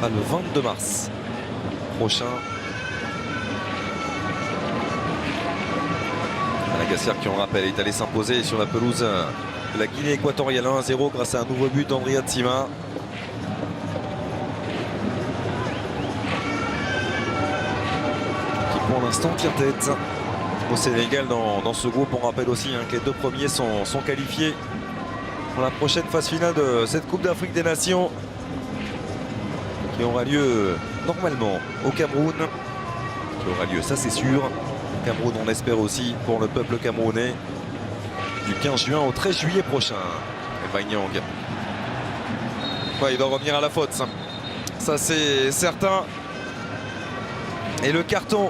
sera le 22 mars prochain. Madagascar, qui on rappelle, est allé s'imposer sur la pelouse de la Guinée équatoriale 1-0 grâce à un nouveau but d'Andrea Tsima. Qui pour l'instant tient tête au Sénégal dans ce groupe. On rappelle aussi que les deux premiers sont qualifiés pour la prochaine phase finale de cette Coupe d'Afrique des Nations, qui aura lieu normalement au Cameroun. Qui aura lieu, ça c'est sûr. Au Cameroun, on l'espère aussi pour le peuple camerounais, du 15 juin au 13 juillet prochain. Et Nyang. Ouais, il doit revenir à la faute, ça c'est certain. Et le carton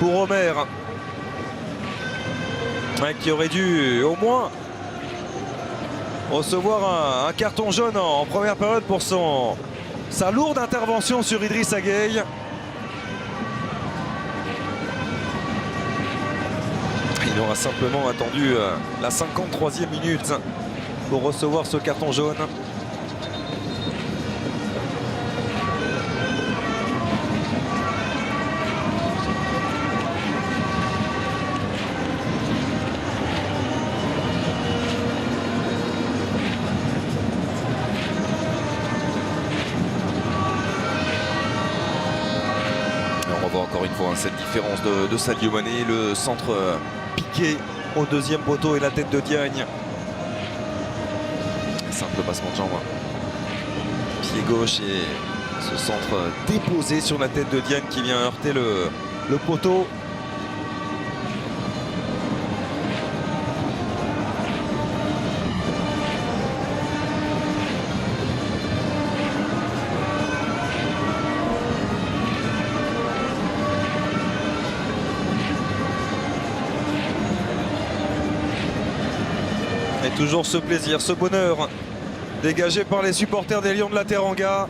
pour Omer, qui aurait dû au moins recevoir un carton jaune en première période pour sa lourde intervention sur Idrissa Gueye. Il aura simplement attendu la 53e minute pour recevoir ce carton jaune. On revoit encore une fois cette différence de Sadio Mané, le centre piqué au deuxième poteau et la tête de Diagne. Simple passement de jambe. Pied gauche et ce centre déposé sur la tête de Diagne qui vient heurter le poteau. Et toujours ce plaisir, ce bonheur dégagé par les supporters des Lions de la Teranga,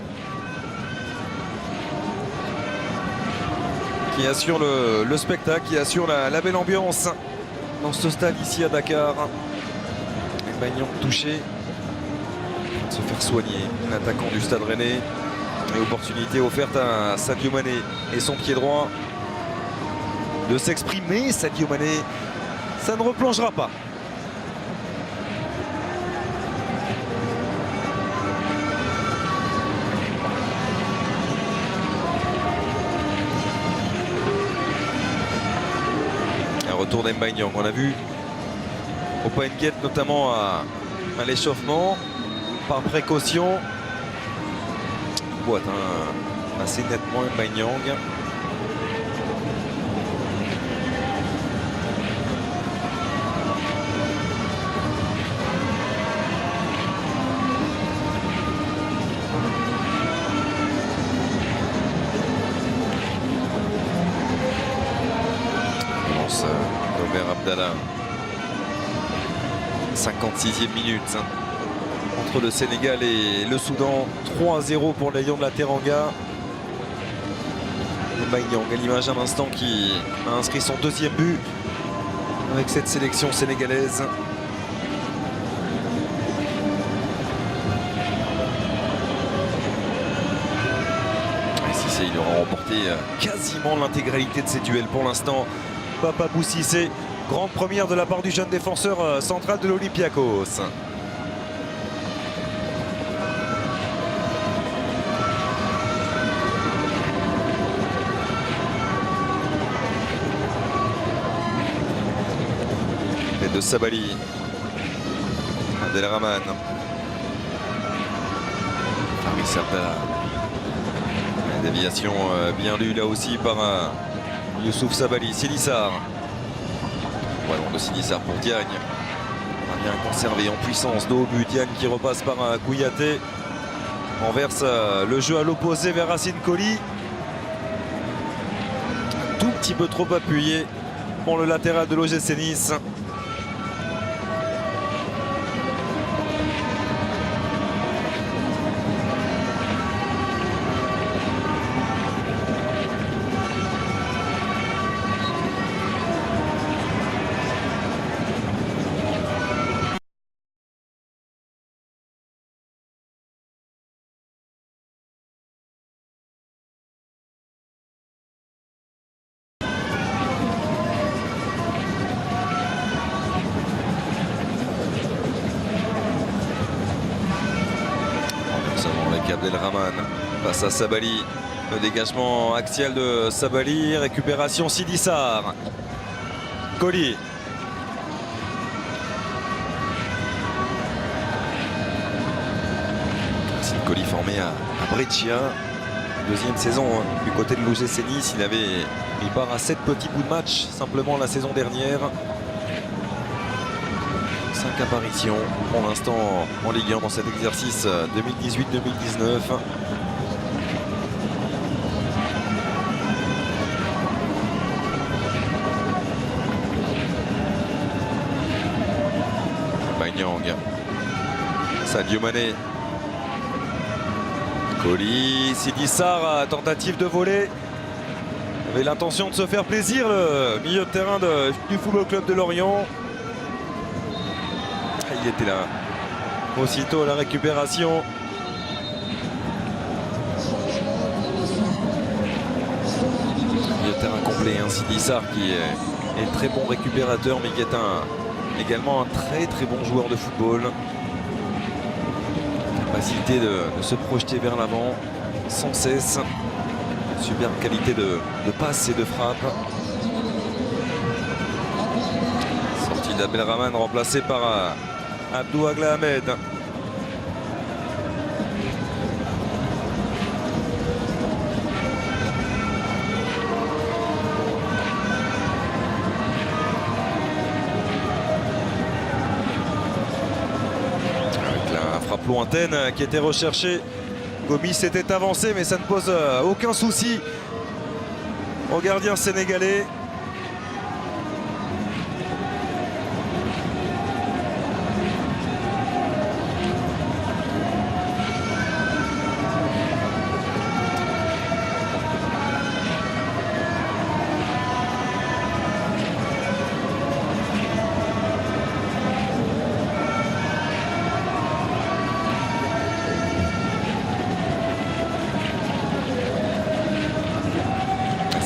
qui assure le spectacle, qui assure la belle ambiance dans ce stade ici à Dakar. Magnon touché, se faire soigner, l'attaquant du Stade Rennais. Et opportunité offerte à Sadio Mané et son pied droit de s'exprimer. Sadio Mané, ça ne replongera pas. Retour d'Mbanyang, on a vu au point de guette notamment à l'échauffement par précaution. Il boite assez nettement Mbanyang. Omer Abdallah, 56e minute entre le Sénégal et le Soudan. 3-0 pour les Lions de la Teranga. Mbanyang à l'image à l'instant, qui a inscrit son deuxième but avec cette sélection sénégalaise. Et Cissé, il aura remporté quasiment l'intégralité de ses duels pour l'instant. Papabou Cissé, grande première de la part du jeune défenseur central de l'Olympiakos. Tête de Sabali, Abdelrahman, Faris Abdallah. Déviation bien lue là aussi par Youssouf Sabali. Sinissar. Ballon de Sinissar pour Diagne. On a bien conservé en puissance de haut but. Diagne qui repasse par Kouyaté. Renverse le jeu à l'opposé vers Racine Colli. Un tout petit peu trop appuyé pour le latéral de l'OGC Nice. Avec Abdelrahman face à Sabali. Le dégagement axial de Sabali. Récupération Sidi Sarr. Colli. C'est une Colli formé à Brescia. Deuxième saison du côté de l'OGC Nice. Il avait mis part à 7 petits bouts de match simplement la saison dernière. 5 apparitions pour l'instant en Ligue 1 dans cet exercice 2018-2019. Magnang. Sadio Mané. Colli, Sidi Sarr, tentative de voler. Il avait l'intention de se faire plaisir, le milieu de terrain du Football Club de Lorient. Il était là. Aussitôt la récupération. Milieu de terrain complet, hein, Sidi Sarr qui est très bon récupérateur, mais qui est également un très bon joueur de football. Capacité de se projeter vers l'avant sans cesse. Superbe qualité de passe et de frappe. Sortie d'Abdelrahman remplacé par Abdou Agla Ahmed. Lointaine qui était recherchée. Gomis s'était avancé, mais ça ne pose aucun souci au gardien sénégalais.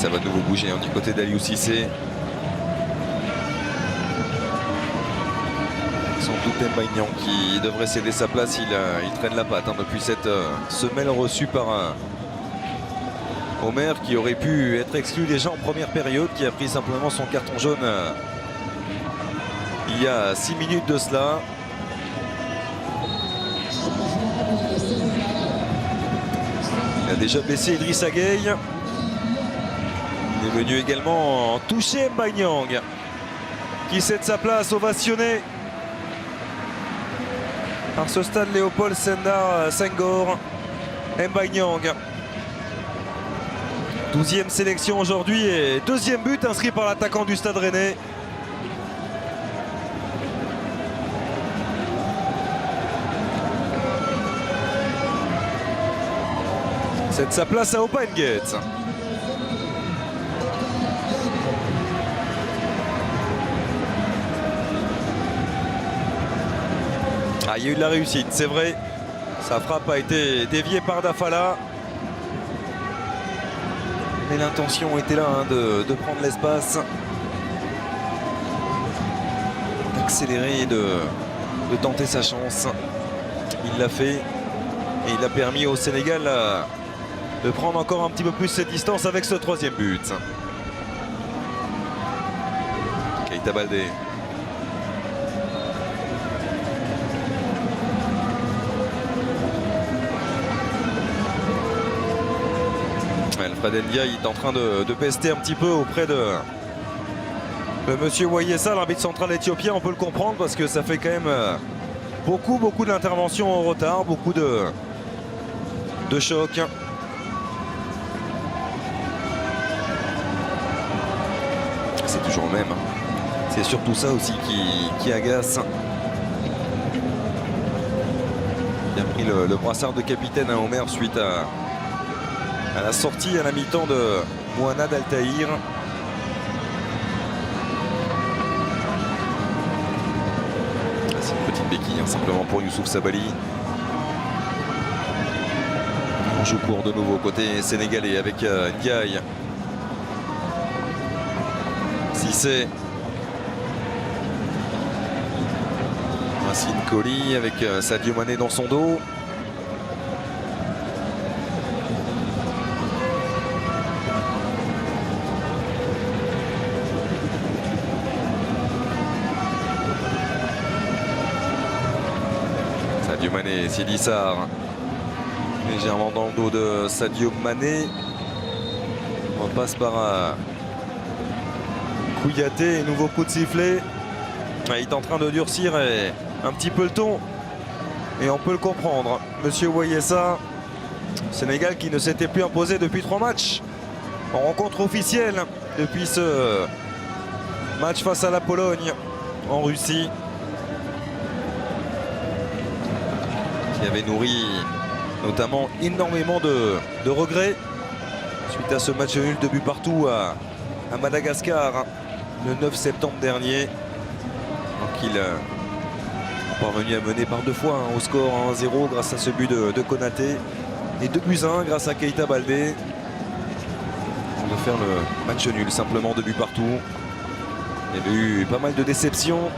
Ça va de nouveau bouger du côté d'Aliou Cissé. Sans doute Mbaignan qui devrait céder sa place. Il traîne la patte depuis cette semelle reçue par Omer, qui aurait pu être exclu déjà en première période, qui a pris simplement son carton jaune il y a 6 minutes de cela. Il a déjà blessé Idrissa Gueye. Il est venu également toucher Mbaignan, qui cède sa place, ovationné par ce stade Léopold Sédar Senghor. Mbaignan, 12e sélection aujourd'hui et 2e but inscrit par l'attaquant du Stade Rennais. Cède sa place à Open Gates. Il y a eu de la réussite, c'est vrai. Sa frappe a été déviée par Dafala. Mais l'intention était là de prendre l'espace, d'accélérer et de tenter sa chance. Il l'a fait et il a permis au Sénégal de prendre encore un petit peu plus cette distance avec ce 3e but. Keita Baldé. Alfred Ndiaye est en train de pester un petit peu auprès de monsieur Wayessa, l'arbitre central éthiopien. On peut le comprendre parce que ça fait quand même beaucoup d'interventions en retard, beaucoup de chocs. C'est toujours le même. C'est surtout ça aussi qui agace. Il a pris le brassard de capitaine à Omer suite à la sortie à la mi-temps de Mouhanad Al-Tahir. C'est une petite béquille simplement pour Youssouf Sabali. On joue court de nouveau côté sénégalais avec Ndiaye. Cissé. Racine Colli avec Sadio Mané dans son dos. Mané, Sidi Sarr. Légèrement dans le dos de Sadio Mané. On passe par Kouyaté, nouveau coup de sifflet. Il est en train de durcir un petit peu le ton. Et on peut le comprendre. Monsieur Wayessa, Sénégal qui ne s'était plus imposé depuis 3 matchs en rencontre officielle depuis ce match face à la Pologne en Russie, qui avait nourri notamment énormément de regrets suite à ce match nul, 2 buts partout à Madagascar le 9 septembre dernier. Donc il est parvenu à mener par 2 fois au score 1-0 grâce à ce but de Konaté et 2 buts 1 grâce à Keita Baldé. On va faire le match nul, simplement 2 buts partout. Il y avait eu pas mal de déceptions.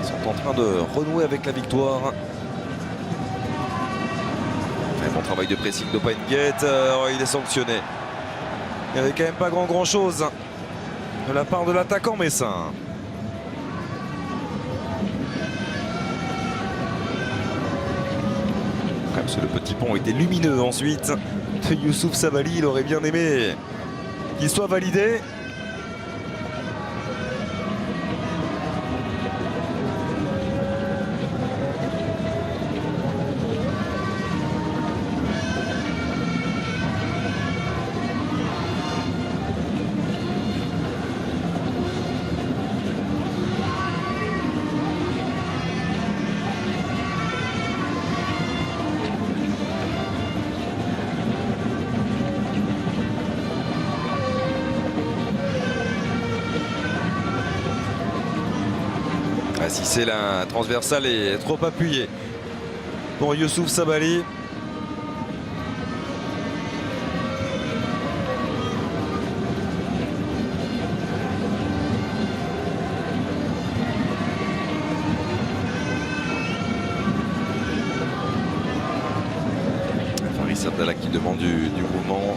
Ils sont en train de renouer avec la victoire. Un bon travail de pressing de Painguet. Il est sanctionné. Il n'y avait quand même pas grand chose de la part de l'attaquant messin. Même si le petit pont était lumineux ensuite de Youssouf Sabaly, il aurait bien aimé qu'il soit validé. Si c'est la transversale est trop appuyée pour Youssouf Sabaly. Faris Abdallah qui demande du mouvement.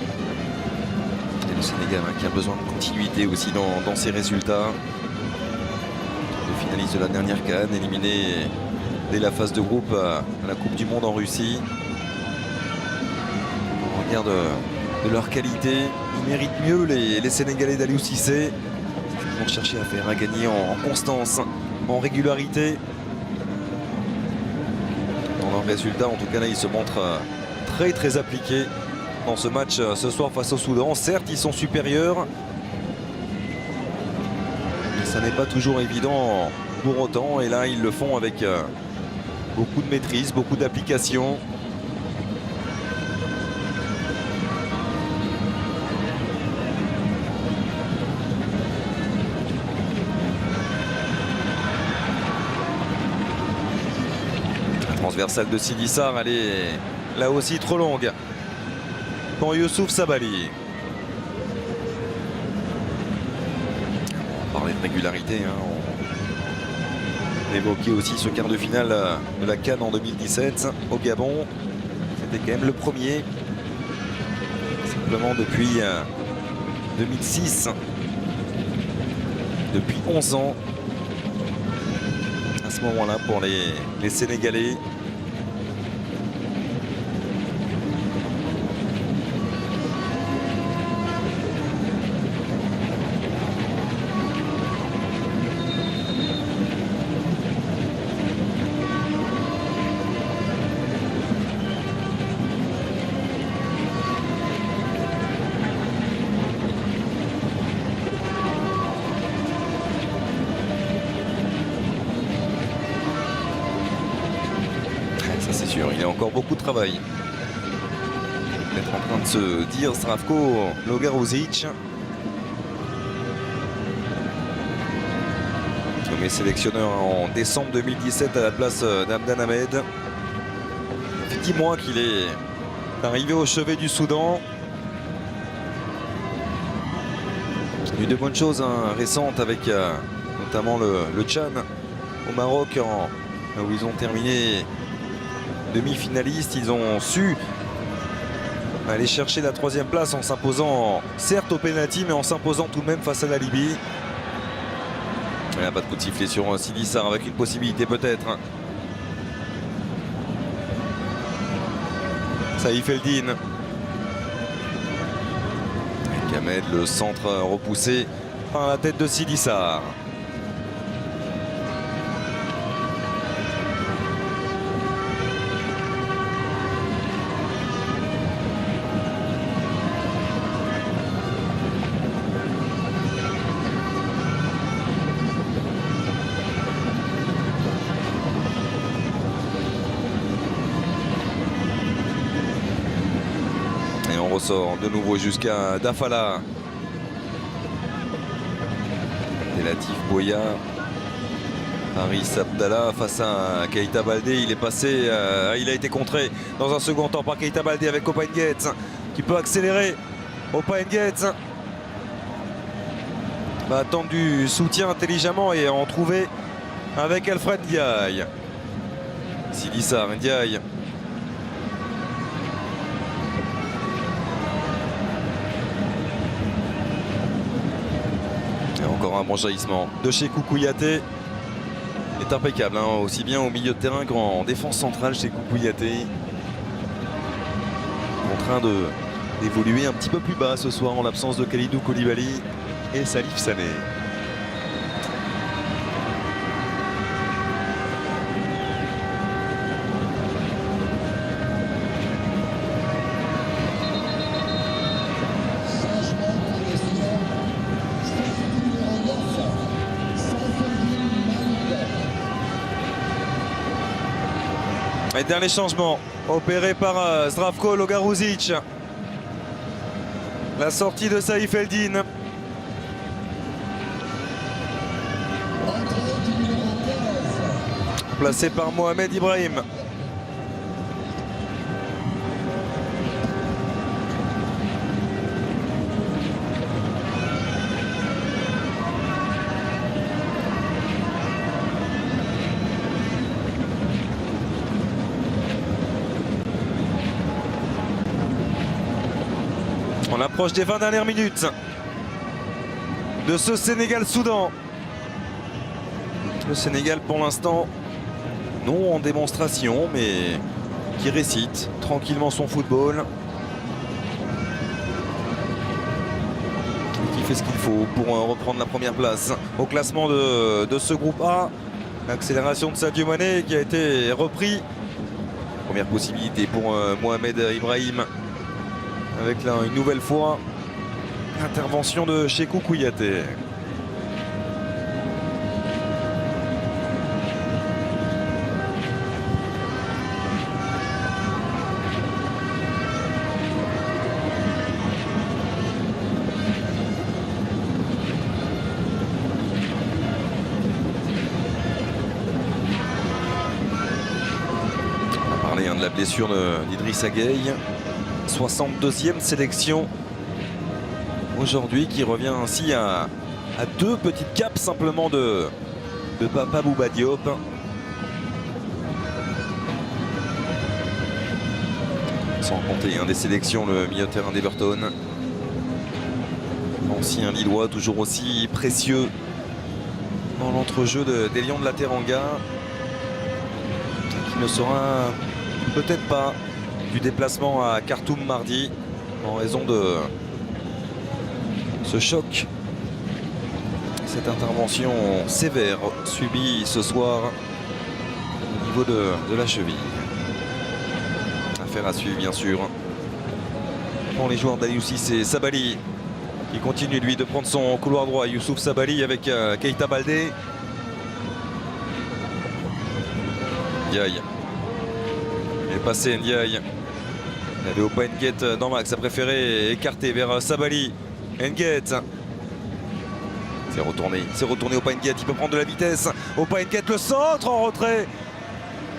Et le Sénégal qui a besoin de continuité aussi dans ses résultats. Finaliste de la dernière CAN, éliminé dès la phase de groupe à la Coupe du Monde en Russie. On regarde de leur qualité, ils méritent mieux les Sénégalais d'Aliou Cissé. Ils vont chercher à faire, à gagner en constance, en régularité. Dans leurs résultats, en tout cas là, ils se montrent très appliqués dans ce match ce soir face au Soudan. Certes, ils sont supérieurs. Ça n'est pas toujours évident pour autant, et là ils le font avec beaucoup de maîtrise, beaucoup d'application. La transversale de Sidi Sarr, elle est là aussi trop longue pour Youssouf Sabaly. On parlait de régularité, hein. On évoquait aussi ce quart de finale de la CAN en 2017 au Gabon. C'était quand même le premier, simplement depuis 2006, depuis 11 ans à ce moment-là pour les Sénégalais. C'est sûr, il y a encore beaucoup de travail. Peut-être en train de se dire Zdravko Logaruzic, nommé sélectionneur en décembre 2017 à la place d'Abdan Ahmed. Ça fait 10 mois qu'il est arrivé au chevet du Soudan. Il y a eu de bonnes choses récentes avec notamment le Tchad au Maroc où ils ont terminé demi-finalistes. Ils ont su aller chercher la 3e place en s'imposant certes au pénalty, mais en s'imposant tout de même face à la Libye. Il n'y a pas de coup de sifflet sur Sidi Sarr avec une possibilité peut-être Saïf Eldin. Kamed, le centre repoussé par la tête de Sidi Sarr. Et on ressort de nouveau jusqu'à Dafala. Et Latif Boya. Haris Abdallah face à Keita Baldé. Il est passé, il a été contré dans un second temps par Keita Baldé avec Opa Nguetz qui peut accélérer. Opa Nguetz va attendre du soutien intelligemment et en trouver avec Alfred Ndiaye. Sidi Sarr, Ndiaye. Et encore un bon jaillissement de Cheikhou Kouyaté. Est impeccable, hein, aussi bien au milieu de terrain qu'en défense centrale. Cheikhou Kouyaté en train d'évoluer un petit peu plus bas ce soir en l'absence de Kalidou Koulibaly et Salif Sané. Et dernier changement opéré par Zdravko Logaruzic. La sortie de Saïf Eldin. Placé par Mohamed Ibrahim. On approche des 20 dernières minutes de ce Sénégal-Soudan. Le Sénégal pour l'instant non en démonstration mais qui récite tranquillement son football. Qui fait ce qu'il faut pour reprendre la première place au classement de ce groupe A. L'accélération de Sadio Mané qui a été repris. Première possibilité pour Mohamed Ibrahim. Avec là une nouvelle fois l'intervention de Cheikhou Kouyaté. On a parlé de la blessure d'Idrissa Gueye. 62e sélection aujourd'hui qui revient ainsi à deux petites capes simplement de Papa Bouba Diop. Sans compter des sélections, le milieu de terrain d'Everton. Ancien Lillois, toujours aussi précieux dans l'entrejeu des Lions de la Teranga. Qui ne sera peut-être pas du déplacement à Khartoum mardi en raison de ce choc, cette intervention sévère subie ce soir au niveau de la cheville. Affaire à suivre bien sûr pour les joueurs d'Aliou Cissé. Et Sabali qui continue lui de prendre son couloir droit. Youssouf Sabali avec Keita Baldé. Ndiaye. Il est passé Ndiaye. Il avait Opa Nguetz dans Max, a préféré écarter vers Sabali. Nguetz. C'est retourné Opa Nguetz, il peut prendre de la vitesse. Opa Nguetz, le centre en retrait.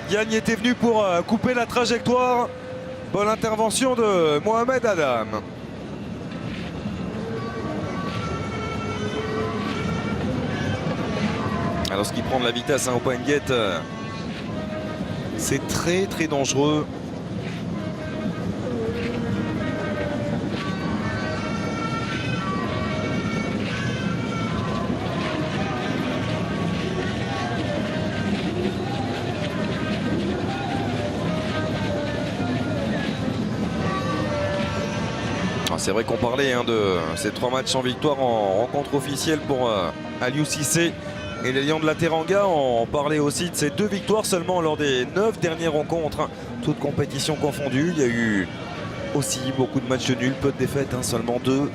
Yann y était venu pour couper la trajectoire. Bonne intervention de Mohamed Adam. Alors ce qui prend de la vitesse, Opa Nguetz, c'est très très dangereux. C'est vrai qu'on parlait de ces 3 matchs sans victoire en rencontre officielle pour Aliou Cissé et les Lions de la Teranga. On parlait aussi de ces 2 victoires seulement lors des 9 dernières rencontres, toutes compétitions confondues. Il y a eu aussi beaucoup de matchs nuls, peu de défaites, seulement 2.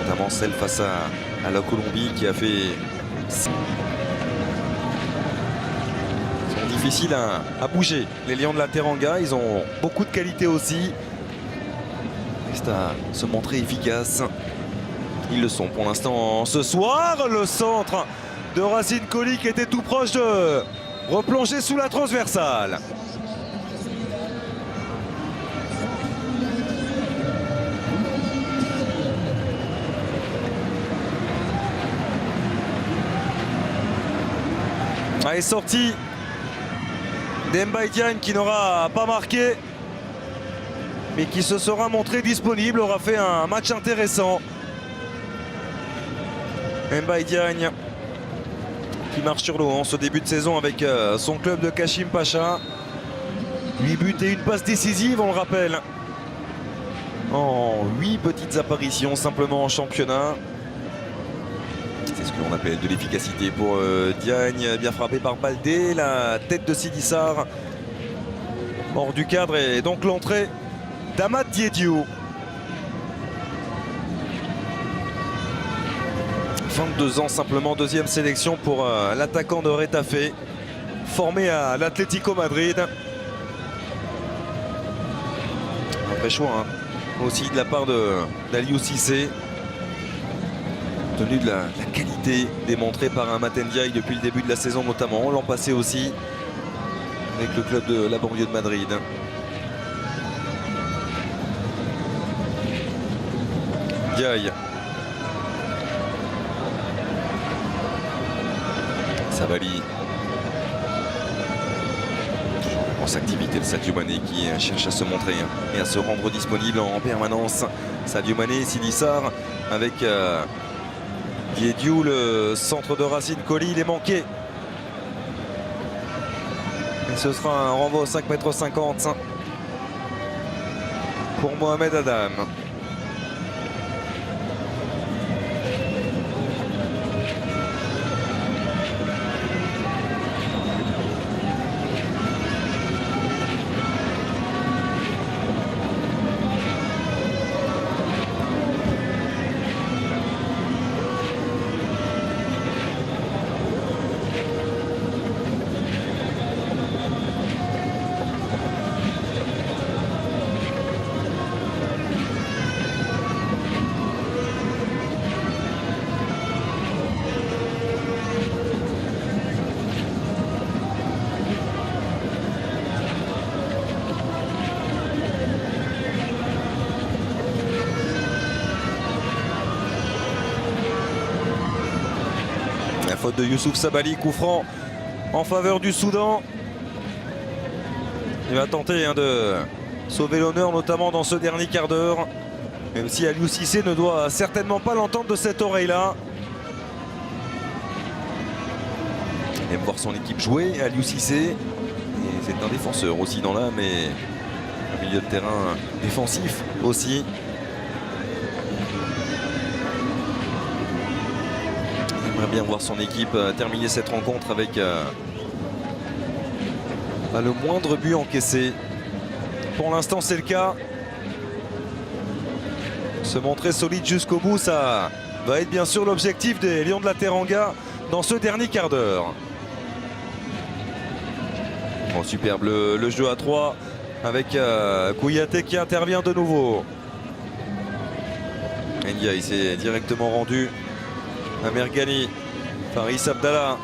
Notamment celle face à la Colombie qui a fait... difficile à bouger. Les Lions de la Teranga, ils ont beaucoup de qualité aussi. Reste à se montrer efficace. Ils le sont pour l'instant ce soir. Le centre de Racine Colli qui était tout proche de replonger sous la transversale. Est sorti Demba Diagne qui n'aura pas marqué, mais qui se sera montré disponible, aura fait un match intéressant. Demba Diagne qui marche sur l'eau en ce début de saison avec son club de Kachim Pacha. 8 buts et une passe décisive, on le rappelle. En 8 petites apparitions simplement en championnat. C'est ce que l'on appelle de l'efficacité pour Diagne, bien frappé par Baldé, la tête de Sidissar hors du cadre et donc l'entrée d'Amad Diédiou. 22 ans simplement, 2e sélection pour l'attaquant de Retafe, formé à l'Atlético Madrid. Un vrai choix aussi de la part d'Aliou Cissé. Tenu de la qualité démontrée par un Maten Diaye depuis le début de la saison notamment, l'an passé aussi avec le club de la banlieue de Madrid. Diaye. Savali. Toujours en grosse activité de Sadio Mané qui cherche à se montrer et à se rendre disponible en permanence. Sadio Mané, Sidissar avec Diédiou, le centre de Racine Colli, il est manqué. Et ce sera un renvoi au 5,50 m pour Mohamed Adam. Faute de Youssouf Sabaly, coup franc en faveur du Soudan. Il va tenter de sauver l'honneur, notamment dans ce dernier quart d'heure. Même si Aliou Cissé ne doit certainement pas l'entendre de cette oreille-là. Il aime voir son équipe jouer, Aliou Cissé. Et c'est un défenseur aussi dans l'âme et un milieu de terrain défensif aussi. Bien voir son équipe terminer cette rencontre avec le moindre but encaissé. Pour l'instant c'est le cas. Se montrer solide jusqu'au bout, ça va être bien sûr l'objectif des Lions de la Teranga dans ce dernier quart d'heure. Bon, superbe le jeu à 3 avec Kouyaté qui intervient de nouveau. Ndiaye s'est directement rendu à Mergani. Faris Abdallah.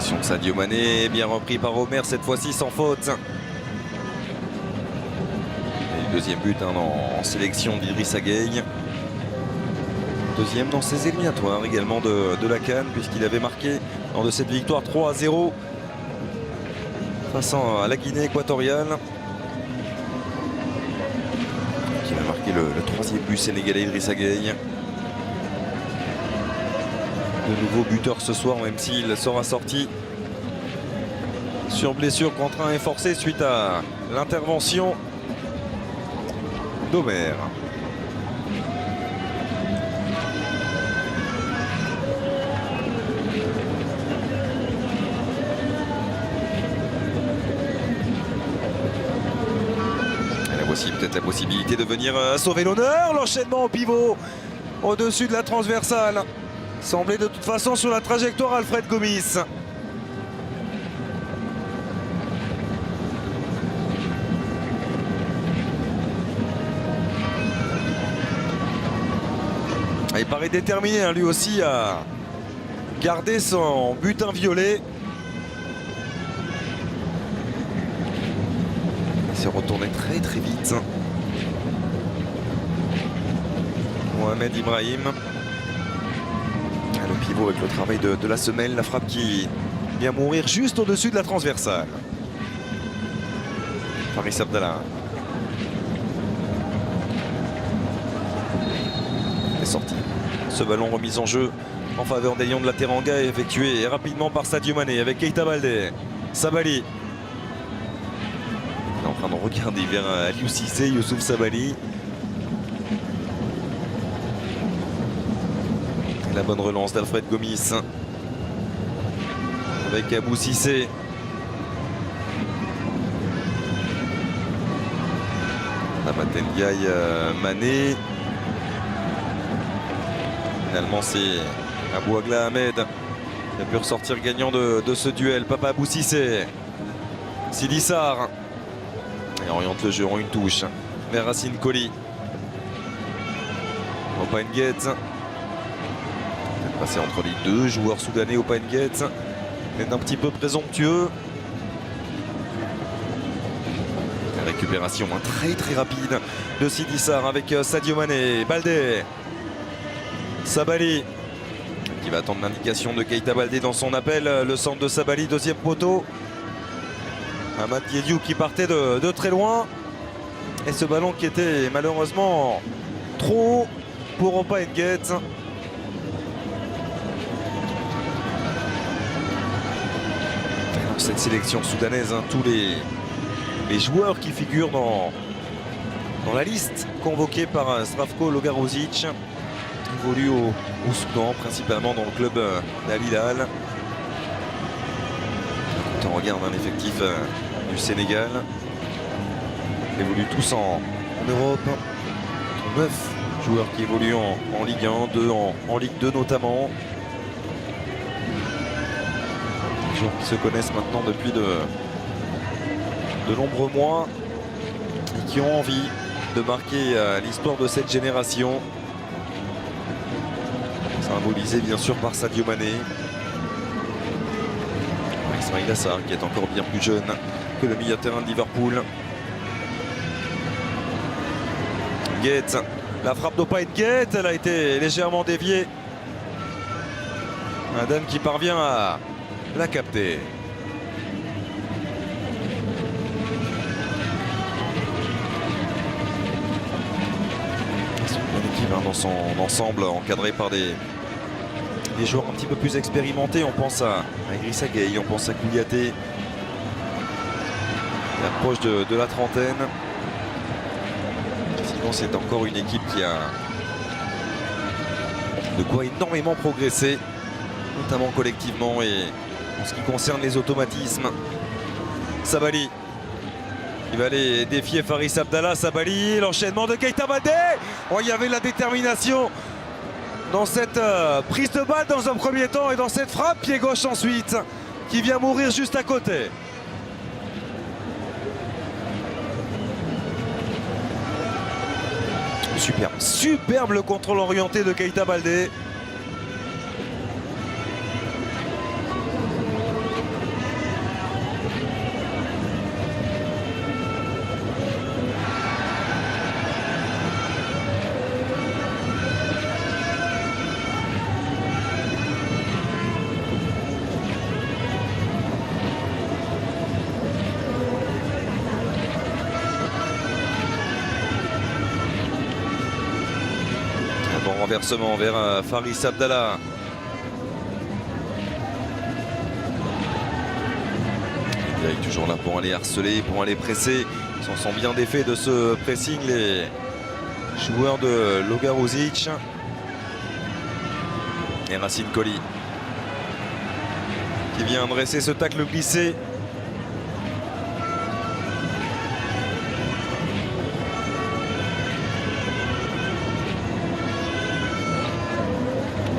Action de Sadio Mané, bien repris par Omer, cette fois-ci sans faute. Et le deuxième but en sélection d'Idrissa Gueye. Deuxième dans ses éliminatoires également de la CAN, puisqu'il avait marqué lors de cette victoire 3-0 face à la Guinée équatoriale. Qui a marqué le troisième but sénégalais, Idrissa Gueye. De nouveau buteur ce soir, même s'il sera sorti sur blessure, contraint et forcé suite à l'intervention d'Omer. Voici peut-être la possibilité de venir sauver l'honneur. L'enchaînement au pivot au-dessus de la transversale. Semblait de toute façon sur la trajectoire Alfred Gomis. Il paraît déterminé lui aussi à garder son but inviolé. Il s'est retourné très vite. Mohamed Ibrahim. Le pivot avec le travail de la semelle, la frappe qui vient mourir juste au-dessus de la transversale. Faris Abdallah. Est sorti. Ce ballon remis en jeu en faveur des Lions de la Teranga est effectué rapidement par Sadio Mané avec Keita Baldé. Sabaly. Il est en train de regarder vers Aliou Cissé, Youssouf Sabaly. La bonne relance d'Alfred Gomis avec Abou Cissé. Amath Ndiaye, Mané. Finalement c'est Abou Agla Ahmed qui a pu ressortir gagnant de ce duel. Papa Abou Cissé. Sidi Sarr. Et oriente le jeu en une touche vers Racine Colli. Open Gate. Passé entre les deux joueurs soudanais. Open Gate est un petit peu présomptueux. La récupération très rapide de Sidi Sarr avec Sadio Mané. Baldé. Sabaly qui va attendre l'indication de Keita Baldé dans son appel. Le centre de Sabaly, deuxième poteau. Amad Diédhiou qui partait de très loin. Et ce ballon qui était malheureusement trop haut pour Open Gate. Cette sélection soudanaise, tous les joueurs qui figurent dans la liste convoquée par Zdravko Logarozic évoluent au Soudan, principalement dans le club d'Al Hilal. Quand on regarde l'effectif du Sénégal, ils évoluent tous en Europe. 9 joueurs qui évoluent en Ligue 1, 2 en Ligue 2 notamment. Qui se connaissent maintenant depuis de nombreux mois et qui ont envie de marquer l'histoire de cette génération, symbolisé bien sûr par Sadio Mané, Ismaïla Sarr qui est encore bien plus jeune que le milieu de terrain de Liverpool. Gate, la frappe d'Open Gate, elle a été légèrement déviée. Aden qui parvient à la capter. Une équipe dans son ensemble encadrée par des joueurs un petit peu plus expérimentés. On pense à Idrissa Gueye, on pense à Kouliaté. Il approche de la trentaine. Sinon c'est encore une équipe qui a de quoi énormément progresser, notamment collectivement et en ce qui concerne les automatismes. Sabaly qui va aller défier Faris Abdallah. Sabaly, l'enchaînement de Keita Baldé. Oh, il y avait la détermination dans cette prise de balle dans un premier temps et dans cette frappe pied gauche ensuite qui vient mourir juste à côté. Superbe le contrôle orienté de Keita Baldé. renversement vers Faris Abdallah. Il est toujours là pour aller harceler, pour aller presser. Ils s'en sont bien défaits de ce pressing, les joueurs de Logaruzic. Et Racine Colli qui vient dresser ce tacle glissé.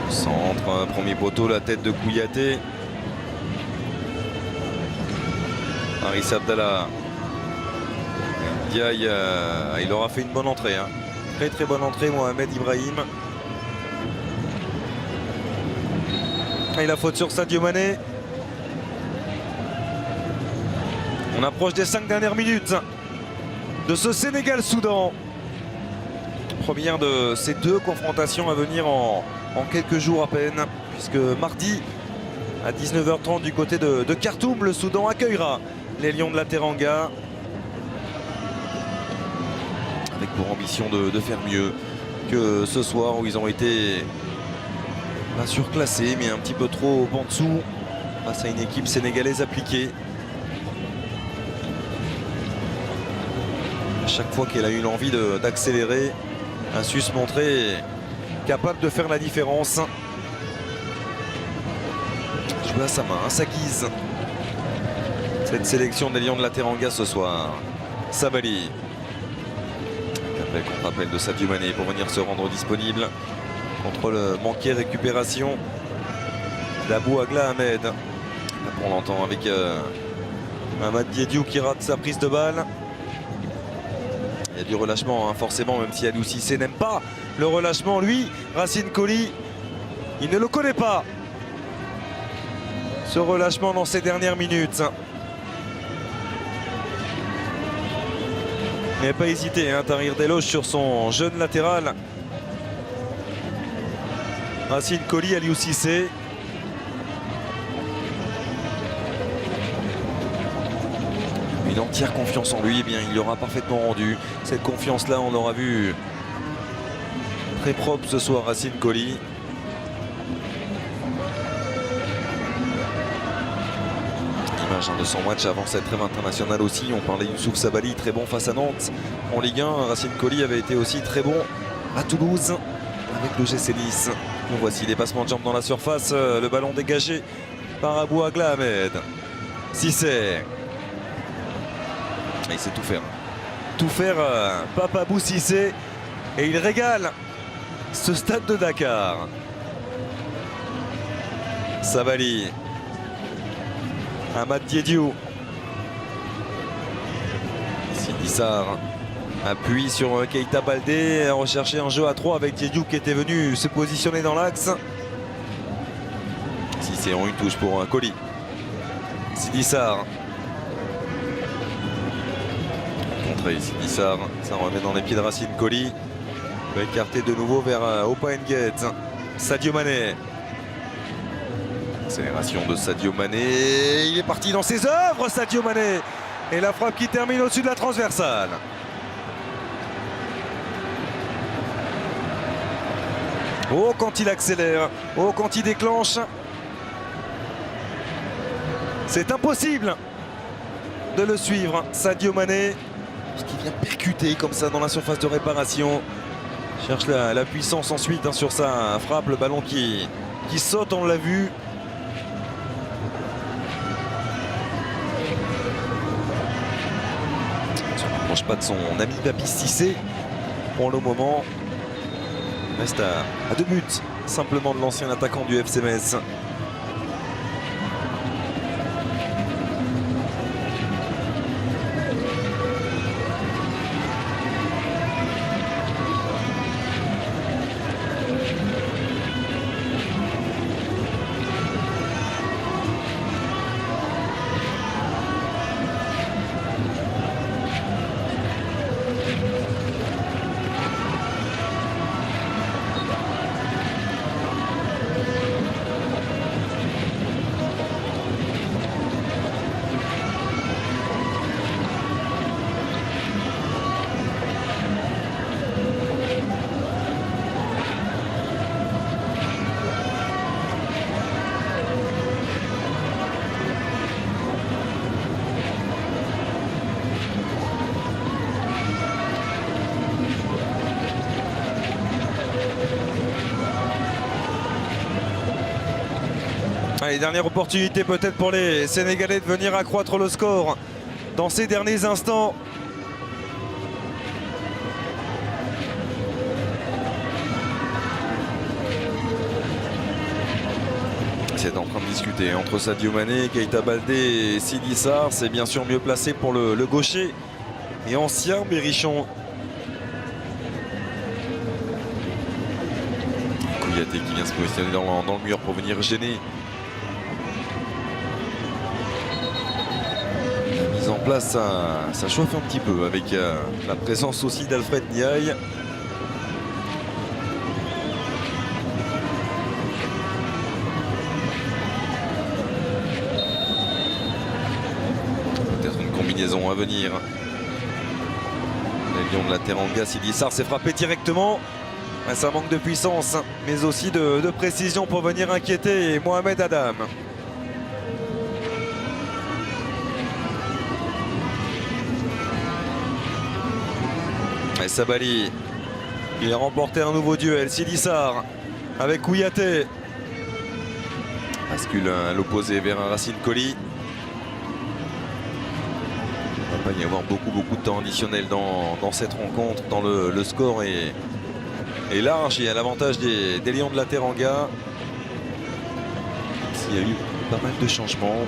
Centre, premier poteau, la tête de Kouyaté. Faris Abdallah. Ndiaye, il aura fait une bonne entrée. Hein. Très très bonne entrée, Mohamed Ibrahim. Et la faute sur Sadio Mané. On approche des 5 dernières minutes de ce Sénégal-Soudan. Première de ces deux confrontations à venir en quelques jours à peine. Puisque mardi, à 19h30 du côté de Khartoum, le Soudan accueillera les Lions de la Teranga. Avec pour ambition de faire mieux que ce soir où ils ont été surclassés, mais un petit peu trop en dessous face à une équipe sénégalaise appliquée. À chaque fois qu'elle a eu l'envie d'accélérer, a su se montrer capable de faire la différence. Joue à sa main, à sa guise. Cette sélection des Lions de la Teranga ce soir. Sabali. Appel contre appel de Sadio Mané pour venir se rendre disponible. Contrôle manqué, récupération d'Abou Agla Ahmed. Là pour longtemps avec Amad Diédiou qui rate sa prise de balle. Il y a du relâchement, hein, forcément, même si Aliou Cissé n'aime pas le relâchement. Lui, Racine Colli, il ne le connaît pas. Ce relâchement dans ces dernières minutes. Il n'a pas hésité, hein, Tahir Deloche sur son jeune latéral. Racine Colli, Aliou Cissé. Une entière confiance en lui, eh bien, il l'aura parfaitement rendu. Cette confiance-là, on l'aura vu très propre ce soir, Racine Colli. Image de son match avant cette trêve internationale aussi. On parlait Youssouf Sabaly, très bon face à Nantes. En Ligue 1, Racine Colli avait été aussi très bon à Toulouse avec le GC Nice. Donc voici les passements de jambes dans la surface. Le ballon dégagé par Abou Agla Ahmed. Cissé. Il sait tout faire. Tout faire, Papa Bou Cissé. Et il régale ce stade de Dakar. Sabali. Amad Diédiou. Sidi Sarr. Appuie sur Keita Baldé. Rechercher un jeu à 3 avec Diédiou qui était venu se positionner dans l'axe. Cissé en une touche pour Colli. Sidi Sarr. Sidi Sarr, ça remet dans les pieds de Racine Colli. Il va écarter de nouveau vers Opa Nguet. Sadio Mané. Accélération de Sadio Mané. Il est parti dans ses œuvres, Sadio Mané. Et la frappe qui termine au-dessus de la transversale. Oh, quand il accélère. Oh, quand il déclenche. C'est impossible de le suivre, Sadio Mané. Parce qu'il vient percuter comme ça dans la surface de réparation. Cherche la puissance ensuite, hein, sur sa frappe. Le ballon qui saute, on l'a vu. On ne se rapproche pas de son ami Papi Cissé pour le moment. Il reste à 2 buts simplement de l'ancien attaquant du FC Metz. Allez, dernière opportunité peut-être pour les Sénégalais de venir accroître le score dans ces derniers instants. C'est en train de discuter entre Sadio Mané, Keita Baldé et Sidi Sarr. C'est bien sûr mieux placé pour le gaucher et ancien Berrichon. Kouyaté qui vient se positionner dans le mur pour venir gêner. La mise en place, ça chauffe un petit peu avec la présence aussi d'Alfred Ndiaye. Combinaison à venir. Les Lions de la Teranga, Sidi Sarr s'est frappé directement. Ça manque de puissance, mais aussi de précision pour venir inquiéter Mohamed Adam. Et Sabali, il a remporté un nouveau duel. Sidi Sarr avec Kouyaté. Bascule à l'opposé vers un Racine Colli. Il va y avoir beaucoup de temps additionnel dans cette rencontre, dans le score est large et à l'avantage des Lions de la Teranga. Il y a eu pas mal de changements,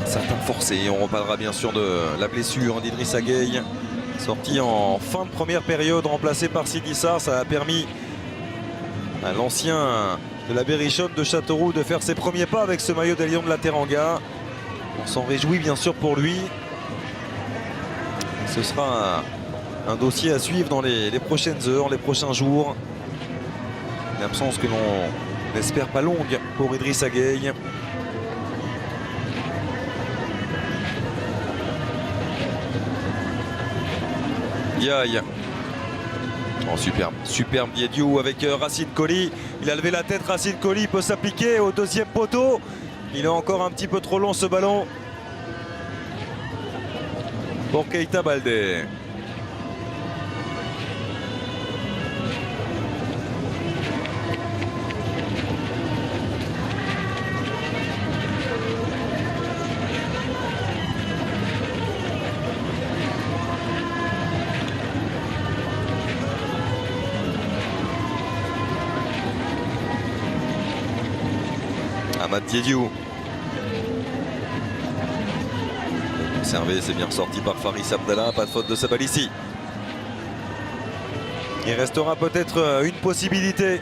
certains forcés. On reparlera bien sûr de la blessure d'Idrissa Gueye, sorti en fin de première période, remplacé par Sidi Sarr. Ça a permis à l'ancien de la Berrichonne de Châteauroux de faire ses premiers pas avec ce maillot des Lions de la Teranga. On s'en réjouit bien sûr pour lui. Ce sera un dossier à suivre dans les prochaines heures, les prochains jours. Une absence que l'on n'espère pas longue pour Idrissa Gueye. Diaye. Oh, superbe Diédiou avec Racine Colli. Il a levé la tête, Racine Colli peut s'appliquer au deuxième poteau. Il est encore un petit peu trop long ce ballon pour Keita Baldé. Amad Diédiou. Conservé, c'est bien ressorti par Faris Abdallah, pas de faute de Sabalissi. Il restera peut-être une possibilité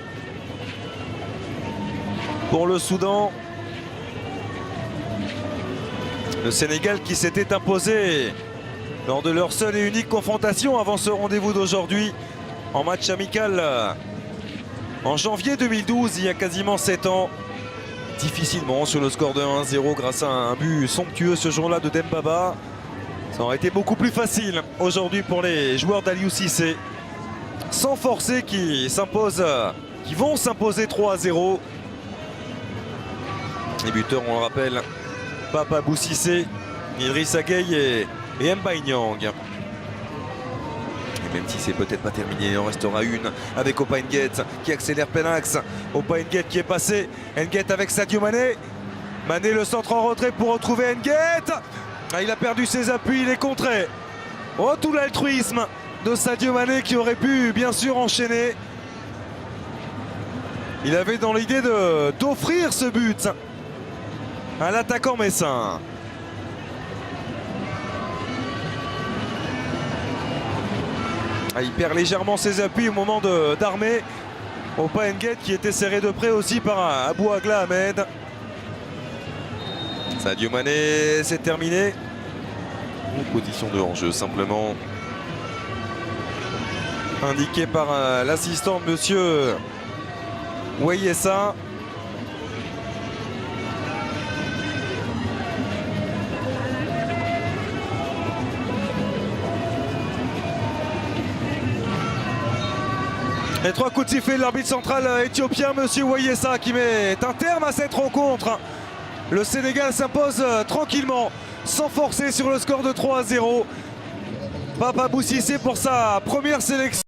pour le Soudan. Le Sénégal qui s'était imposé lors de leur seule et unique confrontation avant ce rendez-vous d'aujourd'hui en match amical en janvier 2012, il y a quasiment 7 ans. Difficilement sur le score de 1-0 grâce à un but somptueux ce jour-là de Dembaba. Ça aurait été beaucoup plus facile aujourd'hui pour les joueurs d'Aliou Cissé. Sans forcer qui vont s'imposer 3-0. Les buteurs, on le rappelle, Papa Boucissé, Idrissa Gueye et Mbaye Niang. Et même si c'est peut-être pas terminé, il en restera une avec Opa Nguette qui accélère plein axe. Opa Nguette qui est passé. Nguette avec Sadio Mané. Mané le centre en retrait pour retrouver Nguette. Ah, il a perdu ses appuis, il est contré. Oh, tout l'altruisme de Sadio Mané qui aurait pu bien sûr enchaîner. Il avait dans l'idée d'offrir ce but à l'attaquant messin. Ah, il perd légèrement ses appuis au moment d'armer. Opa Nguette qui était serré de près aussi par Abou Agla Ahmed. Sadio Mané, c'est terminé. Position de hors-jeu simplement. Indiqué par l'assistant de monsieur Wayessa. Les 3 coups de sifflet de l'arbitre central éthiopien, monsieur Wayessa, qui met un terme à cette rencontre. Le Sénégal s'impose tranquillement, sans forcer sur le score de 3-0. Papa Boucissé pour sa première sélection.